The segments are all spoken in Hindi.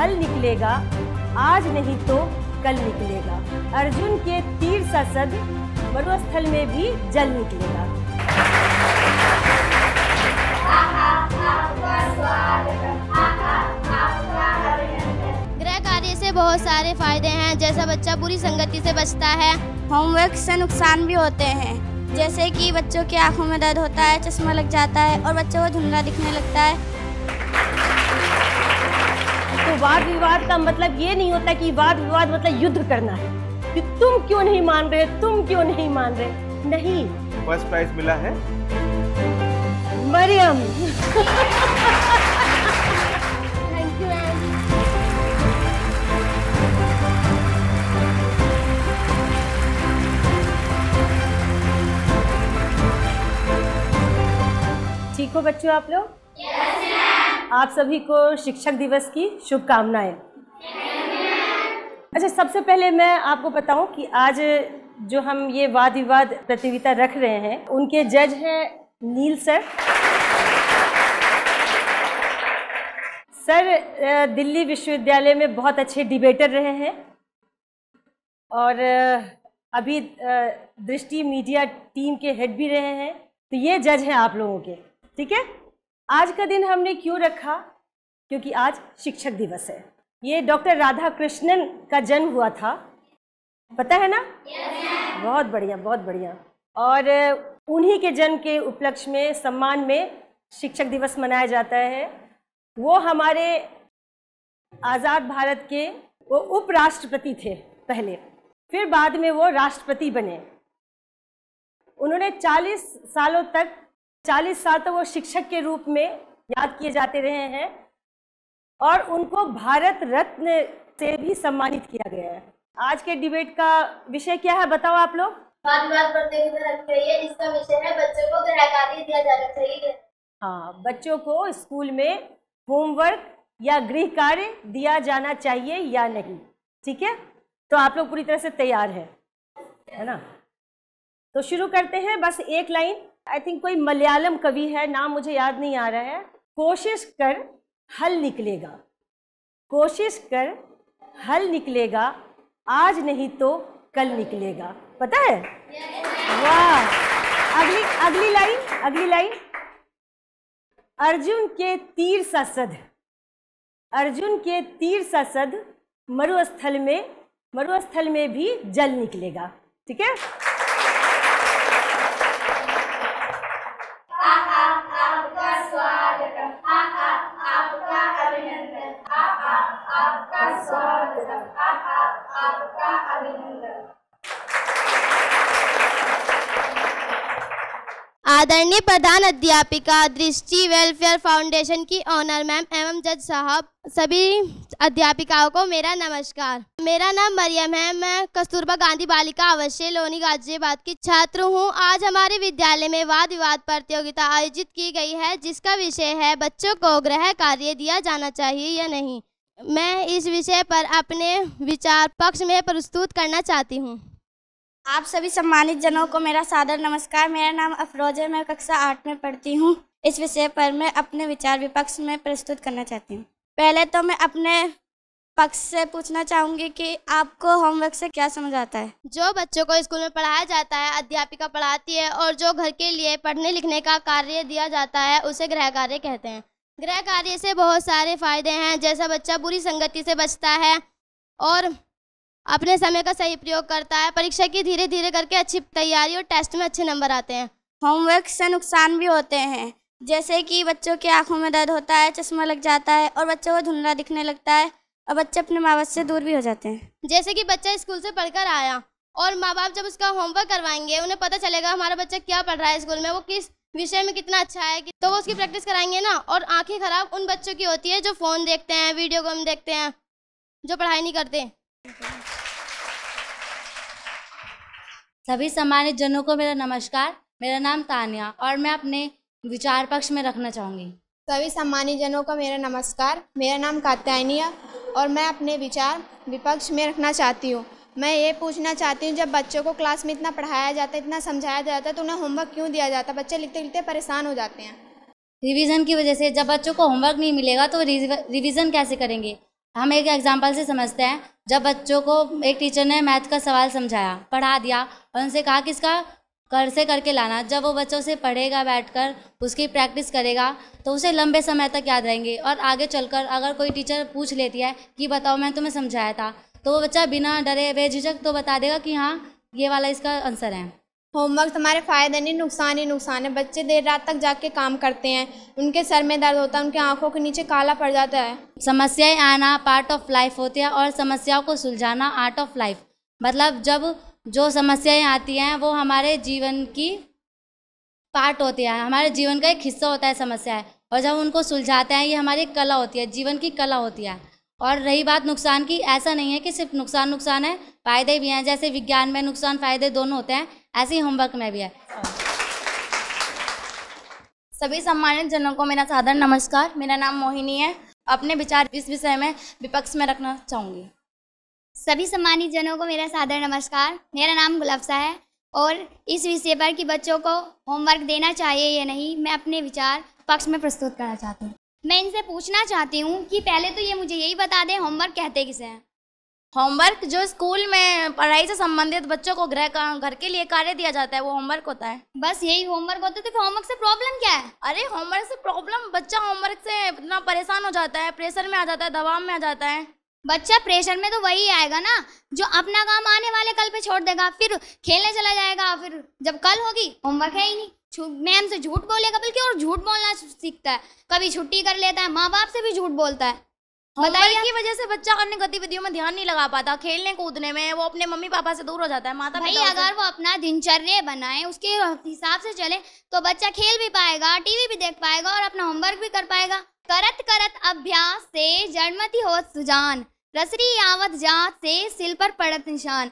हल निकलेगा, आज नहीं तो कल निकलेगा। अर्जुन के तीर सा सद, मरुस्थल में भी जल निकलेगा। गृह कार्य से बहुत सारे फायदे हैं, जैसा बच्चा बुरी संगति से बचता है। होमवर्क से नुकसान भी होते हैं, जैसे कि बच्चों की आंखों में दर्द होता है, चश्मा लग जाता है और बच्चों को धुंधला दिखने लगता है। तो वाद विवाद का मतलब ये नहीं होता कि वाद विवाद मतलब युद्ध करना है कि तुम क्यों नहीं मान रहे, तुम क्यों नहीं मान रहे, नहीं। फर्स्ट प्राइज मिला है मरियम। Thank you ma'am. ठीक हो बच्चों आप लोग? आप सभी को शिक्षक दिवस की शुभकामनाएं। अच्छा, सबसे पहले मैं आपको बताऊं कि आज जो हम ये वाद विवाद प्रतियोगिता रख रहे हैं, उनके जज हैं नील सर। सर दिल्ली विश्वविद्यालय में बहुत अच्छे डिबेटर रहे हैं और अभी दृष्टि मीडिया टीम के हेड भी रहे हैं, तो ये जज हैं आप लोगों के। ठीक है, आज का दिन हमने क्यों रखा? क्योंकि आज शिक्षक दिवस है। ये डॉक्टर राधा कृष्णन का जन्म हुआ था, पता है ना? बहुत बढ़िया, बहुत बढ़िया। और उन्हीं के जन्म के उपलक्ष्य में, सम्मान में शिक्षक दिवस मनाया जाता है। वो हमारे आज़ाद भारत के वो उपराष्ट्रपति थे पहले, फिर बाद में वो राष्ट्रपति बने। उन्होंने 40 साल तक वो शिक्षक के रूप में याद किए जाते रहे हैं और उनको भारत रत्न से भी सम्मानित किया गया है। आज के डिबेट का विषय क्या है बताओ आप लोग? वाद विवाद प्रतियोगिता रखी गई है, जिसका विषय है बच्चों को गृह कार्य दिया जाना चाहिए। हाँ, बच्चों को स्कूल में होमवर्क या गृह कार्य दिया जाना चाहिए या नहीं। ठीक है, तो आप लोग पूरी तरह से तैयार है ना? तो शुरू करते हैं। बस एक लाइन, आई थिंक कोई मलयालम कवि है, नाम मुझे याद नहीं आ रहा है। कोशिश कर हल निकलेगा, कोशिश कर हल निकलेगा, आज नहीं तो कल निकलेगा। पता है? वाह। अगली लाइन। अर्जुन के तीर सा सद, अर्जुन के तीर सा सद, मरुस्थल में भी जल निकलेगा। ठीक है, आदरणीय प्रधान अध्यापिका, दृष्टि वेलफेयर फाउंडेशन की ऑनर मैम एवं जज साहब, सभी अध्यापिकाओं को मेरा नमस्कार। मेरा नाम मरियम है। मैं कस्तूरबा गांधी बालिका आवासीय लोनी गाजियाबाद की छात्र हूं। आज हमारे विद्यालय में वाद विवाद प्रतियोगिता आयोजित की गई है, जिसका विषय है बच्चों को गृह कार्य दिया जाना चाहिए या नहीं। मैं इस विषय पर अपने विचार पक्ष में प्रस्तुत करना चाहती हूँ। आप सभी सम्मानित जनों को मेरा सादर नमस्कार। मेरा नाम अफरोज है, मैं कक्षा 8 में पढ़ती हूँ। इस विषय पर मैं अपने विचार विपक्ष में प्रस्तुत करना चाहती हूँ। पहले तो मैं अपने पक्ष से पूछना चाहूँगी कि आपको होमवर्क से क्या समझ आता है? जो बच्चों को स्कूल में पढ़ाया जाता है, अध्यापिका पढ़ाती है, और जो घर के लिए पढ़ने लिखने का कार्य दिया जाता है, उसे गृह कार्य कहते हैं। गृह कार्य से बहुत सारे फायदे हैं, जैसा बच्चा बुरी संगति से बचता है और अपने समय का सही प्रयोग करता है, परीक्षा की धीरे धीरे करके अच्छी तैयारी और टेस्ट में अच्छे नंबर आते हैं। होमवर्क से नुकसान भी होते हैं, जैसे कि बच्चों की आंखों में दर्द होता है, चश्मा लग जाता है और बच्चों को धुंधला दिखने लगता है और बच्चे अपने माँ बाप से दूर भी हो जाते हैं। जैसे कि बच्चा स्कूल से पढ़कर आया और माँ बाप जब उसका होमवर्क करवाएंगे, उन्हें पता चलेगा हमारा बच्चा क्या पढ़ रहा है स्कूल में, वो किस विषय में कितना अच्छा है, तो वो उसकी प्रैक्टिस कराएंगे ना। और आंखें खराब उन बच्चों की होती है जो फ़ोन देखते हैं, वीडियो गेम देखते हैं, जो पढ़ाई नहीं करते। सभी सम्मानित जनों को मेरा नमस्कार। मेरा नाम तानिया और मैं अपने विचार पक्ष में रखना चाहूँगी। सभी सम्मानित जनों का मेरा नमस्कार। मेरा नाम कात्यायनी है और मैं अपने विचार विपक्ष में रखना चाहती हूँ। मैं ये पूछना चाहती हूँ, जब बच्चों को क्लास में इतना पढ़ाया जाता है, इतना समझाया जाता है, तो उन्हें होमवर्क क्यों दिया जाता है? बच्चे लिखते लिखते परेशान हो जाते हैं। रिवीजन की वजह से जब बच्चों को होमवर्क नहीं मिलेगा तो रिवीजन कैसे करेंगे? हम एक एग्जांपल से समझते हैं। जब बच्चों को एक टीचर ने मैथ का सवाल समझाया, पढ़ा दिया और उनसे कहा कि इसका घर से करके लाना, जब वो बच्चों से पढ़ेगा बैठकर, उसकी प्रैक्टिस करेगा, तो उसे लंबे समय तक याद रहेंगे। और आगे चलकर अगर कोई टीचर पूछ लेती है कि बताओ मैं तुम्हें समझाया था, तो वो बच्चा बिना डरे बेझिझक तो बता देगा कि हाँ ये वाला इसका आंसर है। होमवर्क हमारे फ़ायदे नहीं, नुकसान ही नुकसान है। बच्चे देर रात तक जाके काम करते हैं, उनके सर में दर्द होता है, उनके आंखों के नीचे काला पड़ जाता है। समस्याएं आना पार्ट ऑफ लाइफ होती है और समस्याओं को सुलझाना आर्ट ऑफ लाइफ। मतलब जब जो समस्याएं आती हैं वो हमारे जीवन की पार्ट होती है, हमारे जीवन का एक हिस्सा होता है समस्याएं, और जब उनको सुलझाते हैं ये हमारी कला होती है, जीवन की कला होती है। और रही बात नुकसान की, ऐसा नहीं है कि सिर्फ नुकसान है, फ़ायदे भी हैं। जैसे विज्ञान में नुकसान फ़ायदे दोनों होते हैं, ऐसे ही होमवर्क में भी है। सभी सम्मानित जनों को मेरा सादर नमस्कार। मेरा नाम मोहिनी है। अपने विचार इस विषय में विपक्ष में रखना चाहूँगी। सभी सम्मानित जनों को मेरा सादर नमस्कार। मेरा नाम गुलफ्सा है और इस विषय पर कि बच्चों को होमवर्क देना चाहिए या नहीं, मैं अपने विचार पक्ष में प्रस्तुत करना चाहती हूँ। मैं इनसे पूछना चाहती हूँ कि पहले तो ये मुझे यही बता दें, होमवर्क कहते किसे हैं? होमवर्क जो स्कूल में पढ़ाई से संबंधित बच्चों को घर के लिए कार्य दिया जाता है वो होमवर्क होता है। बस यही होमवर्क होता है, तो फिर होमवर्क से प्रॉब्लम क्या है? अरे होमवर्क से प्रॉब्लम, बच्चा होमवर्क से इतना परेशान हो जाता है, प्रेशर में आ जाता है, दबाव में आ जाता है। बच्चा प्रेशर में तो वही आएगा ना जो अपना काम आने वाले कल पे छोड़ देगा, फिर खेलने चला जाएगा, फिर जब कल होगी होमवर्क है ही नहीं, मैम से झूठ बोलेगा, बल्कि और झूठ बोलना सीखता है, कभी छुट्टी कर लेता है, माँ बाप से भी झूठ बोलता है। होमवर्क की वजह से बच्चा अन्य गतिविधियों में ध्यान नहीं लगा पाता, खेलने कूदने में वो अपने मम्मी पापा से दूर हो जाता है, माता भाई पिता अगर वो अपना दिनचर्या बनाए, उसके हिसाब से चले, तो बच्चा खेल भी पाएगा, टीवी भी देख पाएगा और अपना होमवर्क भी कर पाएगा। करत करत अभ्यास से जड़मती होत सुजान, रसरी आवत जात से सिल पर पड़त निशान।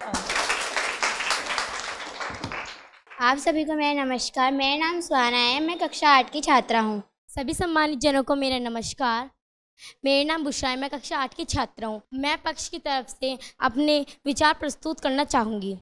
आप सभी को मेरा नमस्कार। मेरा नाम सुहाना है, मैं कक्षा 8 की छात्रा हूँ। सभी सम्मानित जनों को मेरा नमस्कार। मेरा नाम बुशरा है, मैं कक्षा 8 की छात्रा हूँ। मैं पक्ष की तरफ से अपने विचार प्रस्तुत करना चाहूँगी।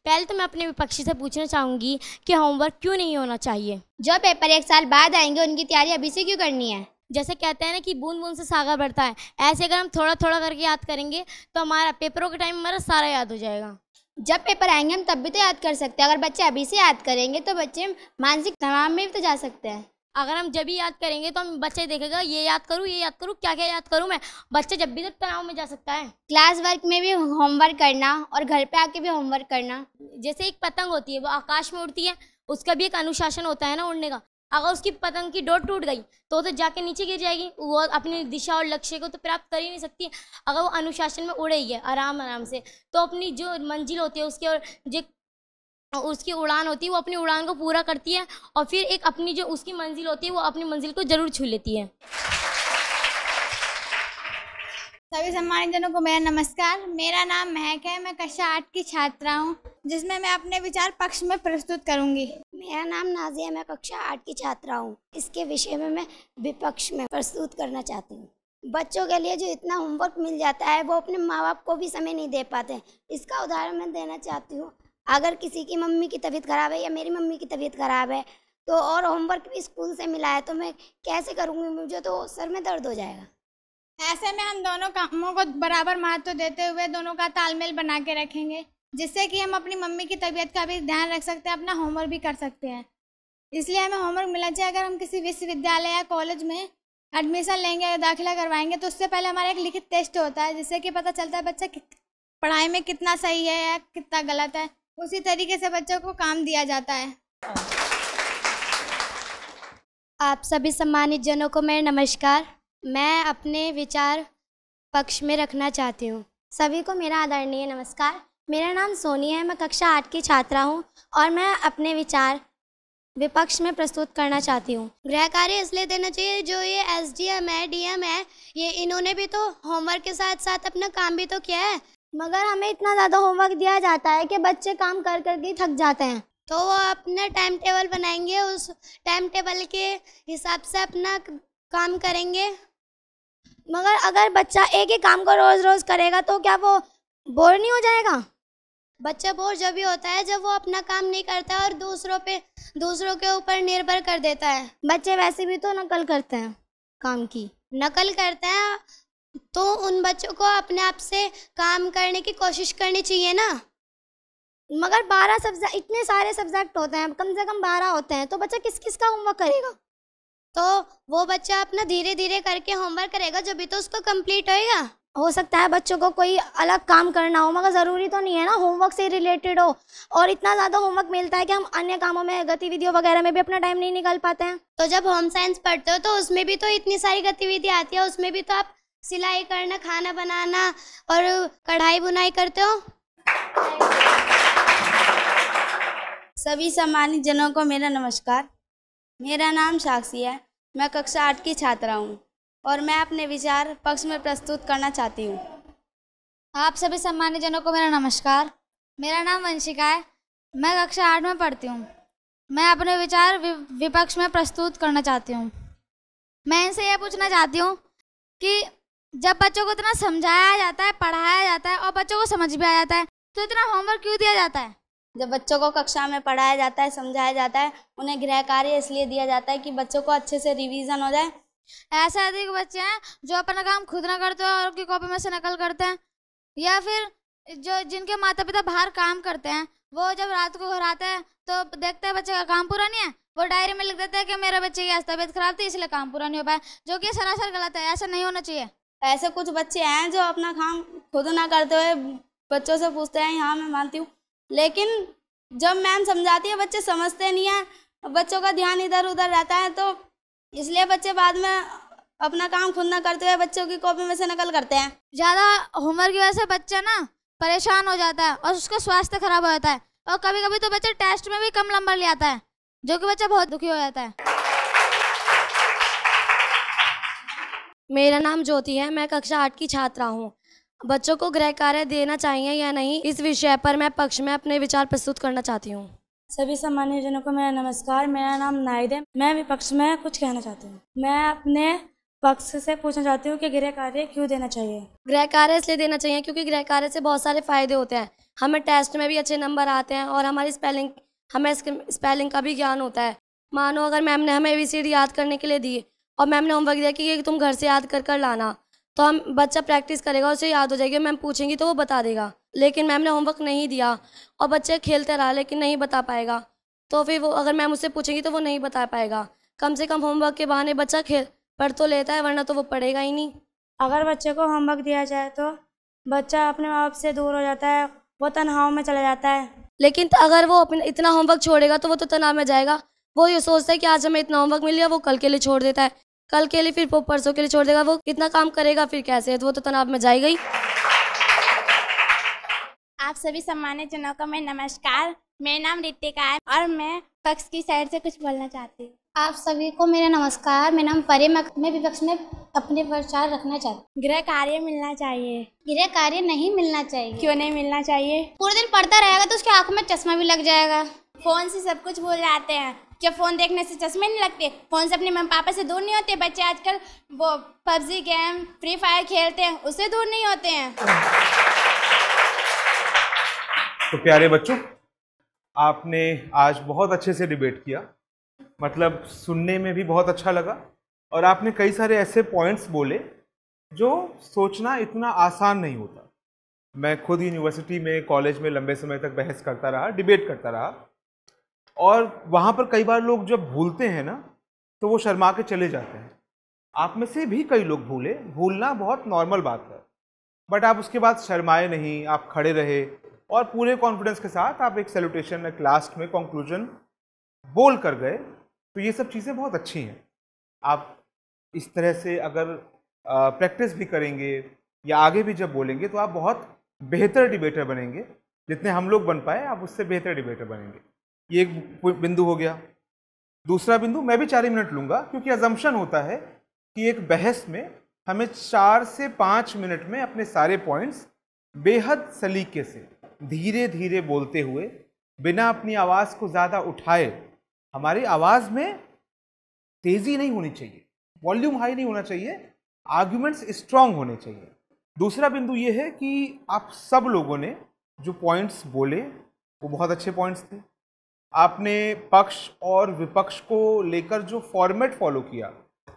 पहले तो मैं अपने विपक्षी से पूछना चाहूँगी कि होमवर्क क्यों नहीं होना चाहिए। जो पेपर 1 साल बाद आएंगे उनकी तैयारी अभी से क्यों करनी है? जैसे कहते हैं ना कि बूंद बूंद से सागर बढ़ता है, ऐसे अगर हम थोड़ा थोड़ा करके याद करेंगे तो हमारा पेपरों के टाइम हमारा सारा याद हो जाएगा। जब पेपर आएंगे हम तब भी तो याद कर सकते हैं। अगर बच्चे अभी से याद करेंगे तो बच्चे मानसिक तनाव में भी तो जा सकते हैं। अगर हम जब भी याद करेंगे तो हम बच्चे देखेगा ये याद करूँ क्या क्या याद करूँ मैं, बच्चे जब भी तो तनाव में जा सकता है। क्लास वर्क में भी होमवर्क करना और घर पे आके भी होमवर्क करना। जैसे एक पतंग होती है वो आकाश में उड़ती है, उसका भी एक अनुशासन होता है ना उड़ने का। अगर उसकी पतंग की डोर टूट गई तो जाके नीचे गिर जाएगी, वो अपनी दिशा और लक्ष्य को तो प्राप्त कर ही नहीं सकती। अगर वो अनुशासन में उड़ेगी आराम आराम से, तो अपनी जो मंजिल होती है उसकी और जो उसकी उड़ान होती है वो अपनी उड़ान को पूरा करती है, और फिर एक अपनी जो उसकी मंजिल होती है वो अपनी मंजिल को जरूर छू लेती है। सभी सम्मानित जनों को मेरा नमस्कार। मेरा नाम महक है, मैं कक्षा 8 की छात्रा हूँ, जिसमें मैं अपने विचार पक्ष में प्रस्तुत करूँगी। मेरा नाम नाजिया है, मैं कक्षा 8 की छात्रा हूँ। इसके विषय में मैं विपक्ष में प्रस्तुत करना चाहती हूँ। बच्चों के लिए जो इतना होमवर्क मिल जाता है वो अपने माँ बाप को भी समय नहीं दे पाते। इसका उदाहरण मैं देना चाहती हूँ। अगर किसी की मम्मी की तबीयत ख़राब है या मेरी मम्मी की तबीयत ख़राब है तो और होमवर्क भी स्कूल से मिला है तो मैं कैसे करूँगी, मुझे तो सर में दर्द हो जाएगा। ऐसे में हम दोनों कामों को बराबर महत्व देते हुए दोनों का तालमेल बना के रखेंगे, जिससे कि हम अपनी मम्मी की तबीयत का भी ध्यान रख सकते हैं, अपना होमवर्क भी कर सकते हैं। इसलिए हमें होमवर्क मिलना चाहिए। अगर हम किसी विश्वविद्यालय या कॉलेज में एडमिशन लेंगे या दाखिला करवाएंगे तो उससे पहले हमारा एक लिखित टेस्ट होता है, जिससे कि पता चलता है बच्चा पढ़ाई में कितना सही है या कितना गलत है। उसी तरीके से बच्चों को काम दिया जाता है। आप सभी सम्मानित जनों को मेरा नमस्कार। मैं अपने विचार पक्ष में रखना चाहती हूँ। सभी को मेरा आदरणीय नमस्कार। मेरा नाम सोनी है, मैं कक्षा 8 की छात्रा हूँ और मैं अपने विचार विपक्ष में प्रस्तुत करना चाहती हूँ। गृह कार्य इसलिए देना चाहिए, जो ये SDM है, DM है, ये इन्होंने भी तो होमवर्क के साथ साथ अपना काम भी तो किया है। मगर हमें इतना ज़्यादा होमवर्क दिया जाता है कि बच्चे काम कर कर के थक जाते हैं। तो वो अपना टाइम टेबल बनाएंगे, उस टाइम टेबल के हिसाब से अपना काम करेंगे। मगर अगर बच्चा एक ही काम को रोज़ रोज़ करेगा तो क्या वो बोर नहीं हो जाएगा? बच्चा बोर जब भी होता है जब वो अपना काम नहीं करता है और दूसरों के ऊपर निर्भर कर देता है। बच्चे वैसे भी तो नकल करते हैं काम की। नकल करते हैं तो उन बच्चों को अपने आप से काम करने की कोशिश करनी चाहिए ना। मगर 12 सब्जेक्ट, इतने सारे सब्जेक्ट होते हैं, कम से कम 12 होते हैं, तो बच्चा किस किस का होमवर्क करेगा? तो वो बच्चा अपना धीरे धीरे करके होमवर्क करेगा, जब भी तो उसको कंप्लीट होएगा। हो सकता है बच्चों को कोई अलग काम करना हो, मगर ज़रूरी तो नहीं है ना होमवर्क से रिलेटेड हो। और इतना ज़्यादा होमवर्क मिलता है कि हम अन्य कामों में, गतिविधियों वगैरह में भी अपना टाइम नहीं निकाल पाते हैं। तो जब होम साइंस पढ़ते हो तो उसमें भी तो इतनी सारी गतिविधियाँ आती है, उसमें भी तो आप सिलाई करना, खाना बनाना और कढ़ाई बुनाई करते हो। सभी सम्मानित जनों को मेरा नमस्कार। मेरा नाम साक्षी है। मैं कक्षा 8 की छात्रा हूँ और मैं अपने विचार पक्ष में प्रस्तुत करना चाहती हूँ। आप सभी सम्मानित जनों को मेरा नमस्कार। मेरा नाम वंशिका है। मैं कक्षा 8 में पढ़ती हूँ। मैं अपने विचार विपक्ष में प्रस्तुत करना चाहती हूँ। मैं इनसे यह पूछना चाहती हूँ कि जब बच्चों को इतना समझाया जाता है, पढ़ाया जाता है और बच्चों को समझ भी आ जाता है, तो इतना होमवर्क क्यों दिया जाता है? जब बच्चों को कक्षा में पढ़ाया जाता है, समझाया जाता है, उन्हें गृह कार्य इसलिए दिया जाता है कि बच्चों को अच्छे से रिवीजन हो जाए। ऐसे अधिक बच्चे हैं जो अपना काम खुद ना करते हैं और उनकी कॉपी में से नकल करते हैं, या फिर जो जिनके माता पिता बाहर काम करते हैं, वो जब रात को घर आते हैं तो देखते हैं बच्चे का काम पूरा नहीं है, वो डायरी में लिख देते हैं कि मेरे बच्चे की आज तबीयत खराब थी इसलिए काम पूरा नहीं हो पाया, जो कि सरासर गलत है। ऐसा नहीं होना चाहिए। ऐसे कुछ बच्चे हैं जो अपना काम खुद ना करते हुए बच्चों से पूछते हैं। हाँ, मैं मानती हूँ, लेकिन जब मैम समझाती है बच्चे समझते नहीं हैं, बच्चों का ध्यान इधर उधर रहता है, तो इसलिए बच्चे बाद में अपना काम खुद ना करते हुए बच्चों की कॉपी में से नकल करते हैं। ज़्यादा होमवर्क की वजह से बच्चा ना परेशान हो जाता है और उसका स्वास्थ्य खराब हो जाता है, और कभी कभी तो बच्चा टेस्ट में भी कम नंबर ले आता है, जो कि बच्चा बहुत दुखी हो जाता है। मेरा नाम ज्योति है। मैं कक्षा 8 की छात्रा हूँ। बच्चों को गृह कार्य देना चाहिए या नहीं, इस विषय पर मैं पक्ष में अपने विचार प्रस्तुत करना चाहती हूँ। सभी सम्मानित जनों को मेरा नमस्कार। मेरा नाम नाहिद है। मैं विपक्ष में कुछ कहना चाहती हूँ। मैं अपने पक्ष से पूछना चाहती हूँ कि गृह कार्य क्यों देना चाहिए। गृह कार्य इसलिए देना चाहिए क्योंकि गृह कार्य से बहुत सारे फायदे होते हैं। हमें टेस्ट में भी अच्छे नंबर आते हैं और हमारी हमें स्पेलिंग का भी ज्ञान होता है। मानो अगर मैम ने हमें ABCD याद करने के लिए दी और मैम ने होमवर्क दिया कि ये तुम घर से याद कर लाना, तो हम बच्चा प्रैक्टिस करेगा, उसे याद हो जाएगी। मैम पूछेंगी तो वो बता देगा। लेकिन मैम ने होमवर्क नहीं दिया और बच्चे खेलते रहा लेकिन नहीं बता पाएगा, तो फिर वो अगर मैम उससे पूछेंगी तो वो नहीं बता पाएगा। कम से कम होमवर्क के बहाने बच्चा पढ़ तो लेता है, वरना तो वो पढ़ेगा ही नहीं। अगर बच्चे को होमवर्क दिया जाए तो बच्चा अपने माँ बाप से दूर हो जाता है, वो तनाव में चला जाता है। लेकिन अगर वो अपना इतना होमवर्क छोड़ेगा तो वो तो तनाव में जाएगा। वो ये सोचता है कि आज हमें इतना होमवर्क मिल गया, वो कल के लिए छोड़ देता है, कल के लिए, फिर परसों के लिए छोड़ देगा। वो कितना काम करेगा फिर कैसे? तो वो तो तनाव में जाएगा ही। आप सभी सम्मानित जनों को मैं नमस्कार। मेरा नाम रितिका है और मैं पक्ष की साइड से कुछ बोलना चाहती हूँ। आप सभी को मेरा नमस्कार। मेरा नाम परी। मैं विपक्ष में अपने विचार रखना चाहती हूँ। गृह कार्य मिलना चाहिए। गृह कार्य नहीं मिलना चाहिए। क्यों नहीं मिलना चाहिए? पूरे दिन पढ़ता रहेगा तो उसकी आंखों में चश्मा भी लग जाएगा। फोन से सब कुछ भूल जाते हैं। क्या फोन देखने से चश्मे नहीं लगते? फोन से अपने मम्मी पापा से दूर नहीं होते? बच्चे आजकल वो PUBG गेम, फ्री फायर खेलते हैं, उससे दूर नहीं होते हैं। तो प्यारे बच्चों, आपने आज बहुत अच्छे से डिबेट किया। मतलब सुनने में भी बहुत अच्छा लगा और आपने कई सारे ऐसे पॉइंट्स बोले जो सोचना इतना आसान नहीं होता। मैं खुद यूनिवर्सिटी में, कॉलेज में लंबे समय तक बहस करता रहा, डिबेट करता रहा, और वहाँ पर कई बार लोग जब भूलते हैं ना तो वो शर्मा के चले जाते हैं। आप में से भी कई लोग भूलना बहुत नॉर्मल बात है, बट आप उसके बाद शर्माए नहीं, आप खड़े रहे और पूरे कॉन्फिडेंस के साथ आप एक सैल्यूटेशन, एक लास्ट में कंक्लूजन बोल कर गए। तो ये सब चीज़ें बहुत अच्छी हैं। आप इस तरह से अगर प्रैक्टिस भी करेंगे या आगे भी जब बोलेंगे तो आप बहुत बेहतर डिबेटर बनेंगे। जितने हम लोग बन पाए आप उससे बेहतर डिबेटर बनेंगे। ये एक बिंदु हो गया। दूसरा बिंदु, मैं भी 4 ही मिनट लूँगा क्योंकि अजम्पशन होता है कि एक बहस में हमें 4 से 5 मिनट में अपने सारे पॉइंट्स बेहद सलीके से धीरे धीरे बोलते हुए, बिना अपनी आवाज़ को ज़्यादा उठाए, हमारी आवाज़ में तेज़ी नहीं होनी चाहिए, वॉल्यूम हाई नहीं होना चाहिए, आर्ग्यूमेंट्स स्ट्रांग होने चाहिए। दूसरा बिंदु ये है कि आप सब लोगों ने जो पॉइंट्स बोले वो बहुत अच्छे पॉइंट्स थे। आपने पक्ष और विपक्ष को लेकर जो फॉर्मेट फॉलो किया,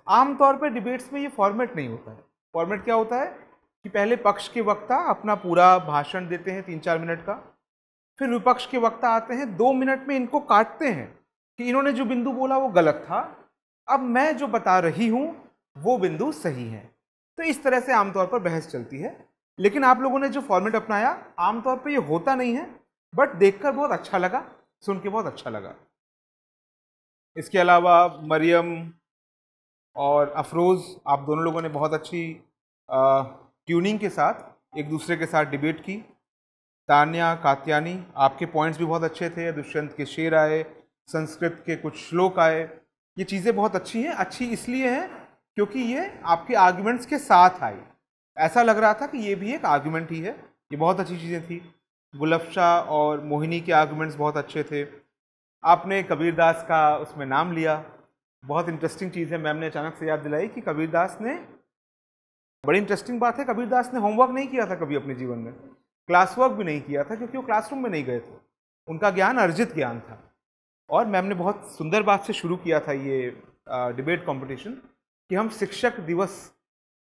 आमतौर पर डिबेट्स में ये फॉर्मेट नहीं होता है। फॉर्मेट क्या होता है कि पहले पक्ष के वक्ता अपना पूरा भाषण देते हैं 3-4 मिनट का, फिर विपक्ष के वक्ता आते हैं 2 मिनट में इनको काटते हैं कि इन्होंने जो बिंदु बोला वो गलत था, अब मैं जो बता रही हूँ वो बिंदु सही है। तो इस तरह से आमतौर पर बहस चलती है। लेकिन आप लोगों ने जो फॉर्मेट अपनाया, आमतौर पर ये होता नहीं है, बट देखकर बहुत अच्छा लगा, सुन के बहुत अच्छा लगा। इसके अलावा मरियम और अफरोज़, आप दोनों लोगों ने बहुत अच्छी ट्यूनिंग के साथ एक दूसरे के साथ डिबेट की। तान्या, कात्यानी, आपके पॉइंट्स भी बहुत अच्छे थे, दुष्यंत के शेर आए, संस्कृत के कुछ श्लोक आए, ये चीज़ें बहुत अच्छी हैं। अच्छी इसलिए हैं क्योंकि ये आपके आर्ग्यूमेंट्स के साथ आई, ऐसा लग रहा था कि ये भी एक आर्ग्यूमेंट ही है। ये बहुत अच्छी चीज़ें थी। गुलफ्शा और मोहिनी के आर्ग्यूमेंट्स बहुत अच्छे थे। आपने कबीरदास का उसमें नाम लिया, बहुत इंटरेस्टिंग चीज़ है। मैम ने अचानक से याद दिलाई कि कबीरदास ने, बड़ी इंटरेस्टिंग बात है, कबीरदास ने होमवर्क नहीं किया था कभी अपने जीवन में, क्लास वर्क भी नहीं किया था, क्योंकि वो क्लासरूम में नहीं गए थे। उनका ज्ञान अर्जित ज्ञान था। और मैम ने बहुत सुंदर बात से शुरू किया था ये डिबेट कंपटीशन कि हम शिक्षक दिवस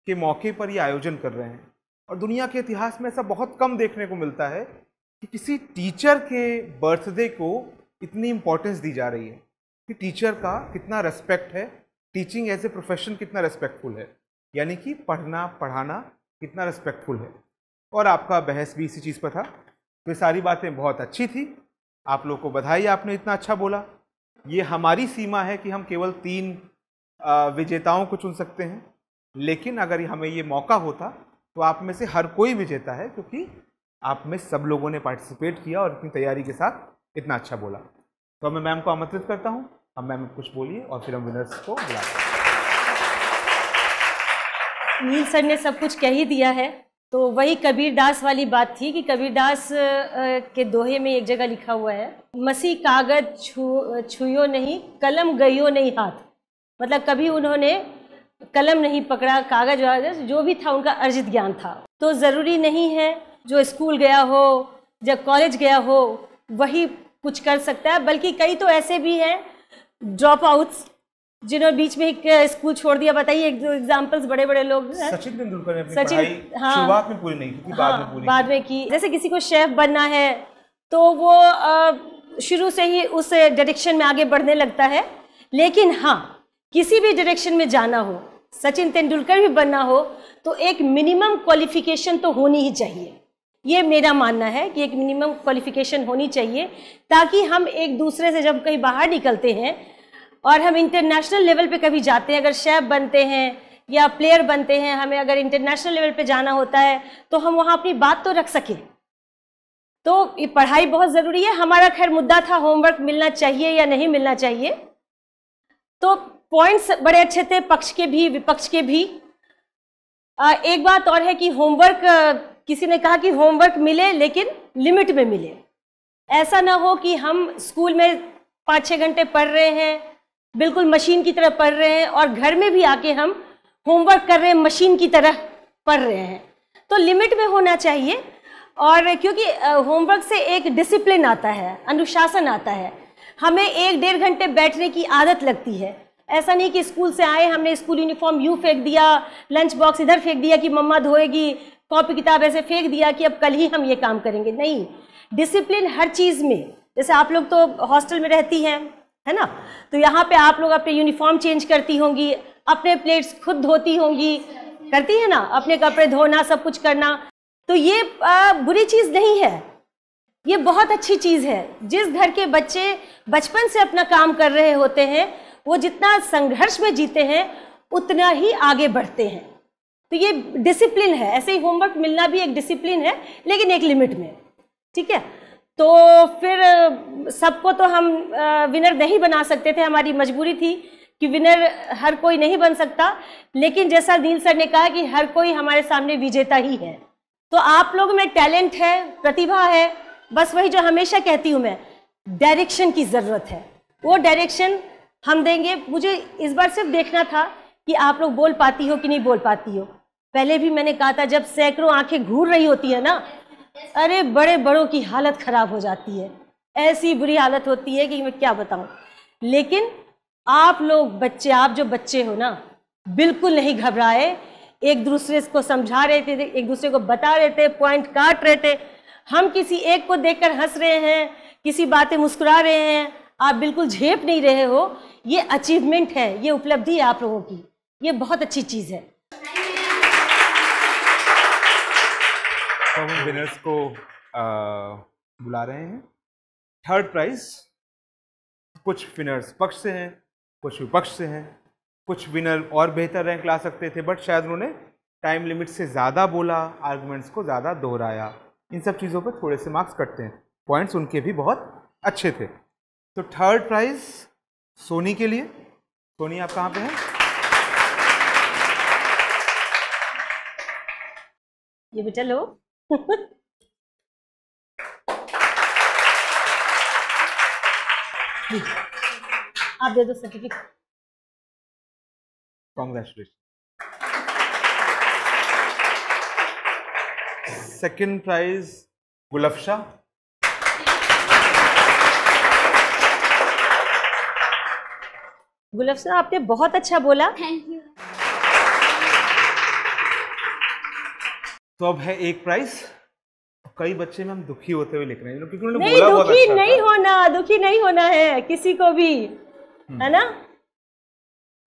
के मौके पर ये आयोजन कर रहे हैं। और दुनिया के इतिहास में ऐसा बहुत कम देखने को मिलता है कि किसी टीचर के बर्थडे को इतनी इम्पोर्टेंस दी जा रही है, कि टीचर का कितना रेस्पेक्ट है, टीचिंग एज ए प्रोफेशन कितना रेस्पेक्टफुल है, यानी कि पढ़ना पढ़ाना कितना रेस्पेक्टफुल है। और आपका बहस भी इसी चीज़ पर था। तो ये सारी बातें बहुत अच्छी थी। आप लोग को बधाई, आपने इतना अच्छा बोला। ये हमारी सीमा है कि हम केवल 3 विजेताओं को चुन सकते हैं, लेकिन अगर हमें ये मौका होता तो आप में से हर कोई विजेता है, क्योंकि आप में सब लोगों ने पार्टिसिपेट किया और इतनी तैयारी के साथ इतना अच्छा बोला। तो मैं मैम को आमंत्रित करता हूँ, हम मैम कुछ बोलिए और फिर हम विनर्स को बुलाते हैं। नील सर ने सब कुछ कह ही दिया है। तो वही कबीरदास वाली बात थी कि कबीरदास के दोहे में एक जगह लिखा हुआ है, मसी कागज छुयो नहीं, कलम गयो नहीं हाथ। मतलब कभी उन्होंने कलम नहीं पकड़ा, कागज वागज जो भी था उनका अर्जित ज्ञान था। तो ज़रूरी नहीं है जो स्कूल गया हो, जब कॉलेज गया हो वही कुछ कर सकता है, बल्कि कई तो ऐसे भी हैं ड्रॉप आउट्स जिन्होंने बीच में एक स्कूल छोड़ दिया। बताइए एक दो एग्जांपल्स, बड़े बड़े लोग। सचिन तेंदुलकर ने अपनी पढ़ाई शुरुआत में पूरी नहीं की, बाद में की। जैसे किसी को शेफ बनना है तो वो शुरू से ही उस डायरेक्शन में आगे बढ़ने लगता है। लेकिन हाँ, किसी भी डायरेक्शन में जाना हो, सचिन तेंदुलकर भी बनना हो, तो एक मिनिमम क्वालिफिकेशन तो होनी ही चाहिए। ये मेरा मानना है कि एक मिनिमम क्वालिफिकेशन होनी चाहिए, ताकि हम एक दूसरे से जब कहीं बाहर निकलते हैं और हम इंटरनेशनल लेवल पे कभी जाते हैं, अगर शेफ बनते हैं या प्लेयर बनते हैं, हमें अगर इंटरनेशनल लेवल पे जाना होता है तो हम वहाँ अपनी बात तो रख सकें। तो ये पढ़ाई बहुत ज़रूरी है। हमारा खैर मुद्दा था होमवर्क मिलना चाहिए या नहीं मिलना चाहिए। तो पॉइंट्स बड़े अच्छे थे, पक्ष के भी विपक्ष के भी। एक बात और है कि होमवर्क, किसी ने कहा कि होमवर्क मिले लेकिन लिमिट में मिले। ऐसा ना हो कि हम स्कूल में 5-6 घंटे पढ़ रहे हैं, बिल्कुल मशीन की तरह पढ़ रहे हैं, और घर में भी आके हम होमवर्क कर रहे हैं, मशीन की तरह पढ़ रहे हैं। तो लिमिट में होना चाहिए। और क्योंकि होमवर्क से एक डिसिप्लिन आता है, अनुशासन आता है, हमें 1-1.5 घंटे बैठने की आदत लगती है। ऐसा नहीं कि स्कूल से आए हमने स्कूल यूनिफॉर्म यूँ फेंक दिया, लंच बॉक्स इधर फेंक दिया कि मम्मा धोएगी, कॉपी किताब ऐसे फेंक दिया कि अब कल ही हम ये काम करेंगे। नहीं, डिसिप्लिन हर चीज़ में। जैसे आप लोग तो हॉस्टल में रहती हैं, है ना, तो यहाँ पे आप लोग अपने यूनिफॉर्म चेंज करती होंगी, अपने प्लेट्स खुद धोती होंगी, करती है ना, अपने कपड़े धोना, सब कुछ करना। तो ये बुरी चीज़ नहीं है, ये बहुत अच्छी चीज़ है। जिस घर के बच्चे बचपन से अपना काम कर रहे होते हैं, वो जितना संघर्ष में जीते हैं उतना ही आगे बढ़ते हैं। तो ये डिसिप्लिन है। ऐसे ही होमवर्क मिलना भी एक डिसिप्लिन है, लेकिन एक लिमिट में। ठीक है, तो फिर सबको तो हम विनर नहीं बना सकते थे, हमारी मजबूरी थी कि विनर हर कोई नहीं बन सकता। लेकिन जैसा नील सर ने कहा कि हर कोई हमारे सामने विजेता ही है। तो आप लोग में टैलेंट है, प्रतिभा है, बस वही जो हमेशा कहती हूँ मैं, डायरेक्शन की ज़रूरत है। वो डायरेक्शन हम देंगे। मुझे इस बार सिर्फ देखना था कि आप लोग बोल पाती हो कि नहीं बोल पाती हो। पहले भी मैंने कहा था, जब सैकड़ों आंखें घूर रही होती है ना, अरे बड़े बड़ों की हालत ख़राब हो जाती है, ऐसी बुरी हालत होती है कि मैं क्या बताऊं। लेकिन आप लोग बच्चे, आप जो बच्चे हो ना, बिल्कुल नहीं घबराए। एक दूसरे को समझा रहे थे, एक दूसरे को बता रहे थे, पॉइंट काट रहे थे। हम किसी एक को देखकर हंस रहे हैं, किसी बातें मुस्कुरा रहे हैं, आप बिल्कुल झेप नहीं रहे हो। ये अचीवमेंट है, ये उपलब्धि है आप लोगों की, ये बहुत अच्छी चीज़ है। तो हम विनर्स को बुला रहे हैं। थर्ड प्राइज, कुछ विनर्स पक्ष से हैं, कुछ विपक्ष से हैं। कुछ विनर और बेहतर रैंक ला सकते थे, बट शायद उन्होंने टाइम लिमिट से ज़्यादा बोला, आर्गुमेंट्स को ज़्यादा दोहराया। इन सब चीज़ों पर थोड़े से मार्क्स कटते हैं। पॉइंट्स उनके भी बहुत अच्छे थे। तो थर्ड प्राइज सोनी के लिए। सोनी, आप कहाँ पे हैं? ये बेटा लो। आप दे दो certificate. Congratulation. Second prize Gulafsha. Gulafsha, आपने बहुत अच्छा बोला। Thank you. तो अब है एक प्राइज। कई बच्चे में हम दुखी होते हुए लिख रहे हैं क्योंकि उन्होंने नहीं, बोला बहुत दुखी अच्छा नहीं था। होना, दुखी नहीं होना है किसी को भी, है ना।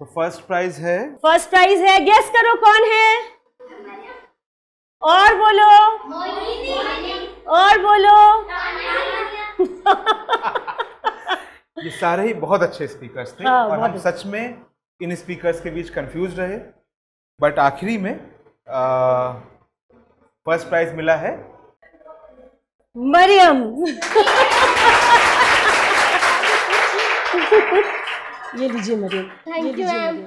तो फर्स्ट प्राइज है, फर्स्ट प्राइज है, गेस करो कौन है। और बोलो, और बोलो। ये सारे ही बहुत अच्छे स्पीकर्स थे। हाँ, और बहुत हम सच में इन स्पीकर्स के बीच कंफ्यूज रहे, बट आखिरी में फर्स्ट प्राइज मिला है मरियम। ये लीजिए Mariyam. Thank you ma'am.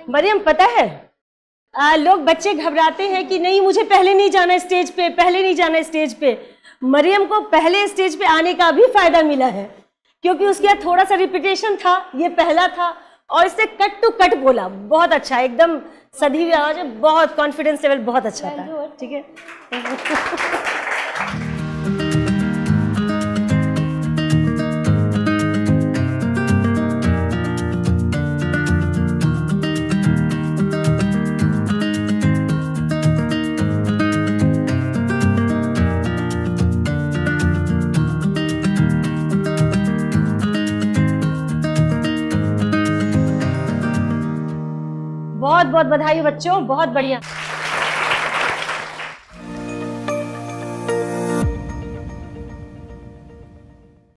Mariyam, पता है लोग बच्चे घबराते हैं कि नहीं मुझे पहले नहीं जाना स्टेज पे, पहले नहीं जाना स्टेज पे। मरियम को पहले स्टेज पे आने का भी फायदा मिला है क्योंकि उसके यहाँ थोड़ा सा रिपीटेशन था, ये पहला था और इसने कट टू कट बोला। बहुत अच्छा, एकदम सधी हुई आवाज है, बहुत कॉन्फिडेंस लेवल बहुत अच्छा था। ठीक है। बहुत बहुत बधाई बच्चों, बहुत बढ़िया।